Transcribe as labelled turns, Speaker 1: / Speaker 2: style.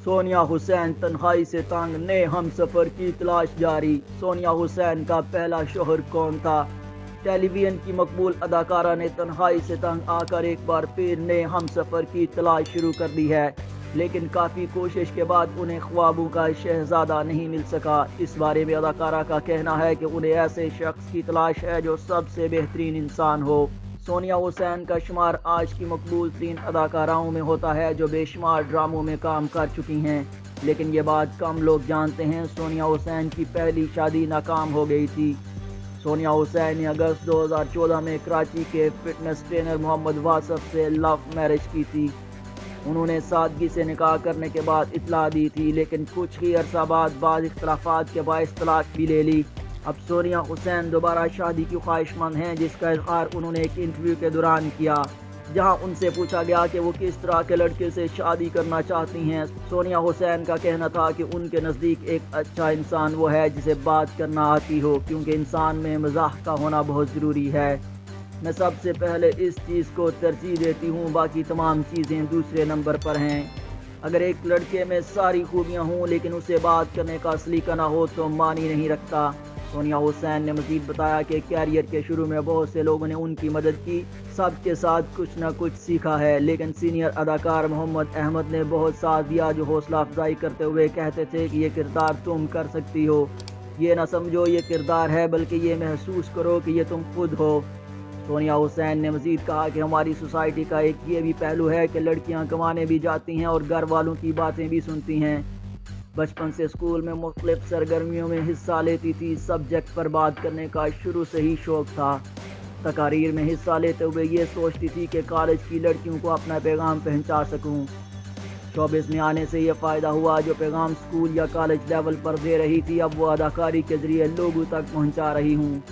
Speaker 1: सोनिया हुसैन तन्हाई से तंग, नए हमसफर की तलाश जारी। सोनिया हुसैन का पहला शोहर कौन था? टेलीविजन की मकबूल अदाकारा ने तन्हाई से तंग आकर एक बार फिर नए हमसफर की तलाश शुरू कर दी है, लेकिन काफ़ी कोशिश के बाद उन्हें ख्वाबों का शहजादा नहीं मिल सका। इस बारे में अदाकारा का कहना है कि उन्हें ऐसे शख्स की तलाश है जो सबसे बेहतरीन इंसान हो। सोनिया हुसैन का शुमार आज की मकबूल तीन अदाकाराओं में होता है जो बेशुमार ड्रामों में काम कर चुकी हैं, लेकिन ये बात कम लोग जानते हैं। सोनिया हुसैन की पहली शादी नाकाम हो गई थी। सोनिया हुसैन ने अगस्त 2014 में कराची के फिटनेस ट्रेनर मोहम्मद वासफ से लव मैरिज की थी। उन्होंने सादगी से निकाह करने के बाद इतला दी थी, लेकिन कुछ ही अरसा बाद इख्तलाफात के बायस तलाक भी ले ली। अब सोनिया हुसैन दोबारा शादी की ख्वाहिशमंद हैं, जिसका इजहार उन्होंने एक इंटरव्यू के दौरान किया, जहां उनसे पूछा गया कि वो किस तरह के लड़के से शादी करना चाहती हैं। सोनिया हुसैन का कहना था कि उनके नज़दीक एक अच्छा इंसान वो है जिसे बात करना आती हो, क्योंकि इंसान में मज़ाक का होना बहुत ज़रूरी है। मैं सबसे पहले इस चीज़ को तरजीह देती हूँ, बाकी तमाम चीज़ें दूसरे नंबर पर हैं। अगर एक लड़के में सारी खूबियाँ हों लेकिन उसे बात करने का सलीका ना हो तो मानी नहीं रखता। सोनिया हुसैन ने मज़ीद बताया कि कैरियर के शुरू में बहुत से लोगों ने उनकी मदद की, सबके साथ कुछ ना कुछ सीखा है, लेकिन सीनियर अदाकार मोहम्मद अहमद ने बहुत साथ दिया, जो हौसला अफजाई करते हुए कहते थे कि ये किरदार तुम कर सकती हो। ये ना समझो ये किरदार है, बल्कि ये महसूस करो कि ये तुम खुद हो। सोनिया हुसैन ने मज़ीद कहा कि हमारी सोसाइटी का एक ये भी पहलू है कि लड़कियां कमाने भी जाती हैं और घर वालों की बातें भी सुनती हैं। बचपन से स्कूल में मुख्तलिफ सरगर्मियों में हिस्सा लेती थी। सब्जेक्ट पर बात करने का शुरू से ही शौक़ था। तकारीर में हिस्सा लेते हुए ये सोचती थी कि कॉलेज की लड़कियों को अपना पैगाम पहुंचा सकूं। शोबिस में आने से ये फ़ायदा हुआ, जो पैगाम स्कूल या कॉलेज लेवल पर दे रही थी अब वो अदाकारी के ज़रिए लोगों तक पहुंचा रही हूँ।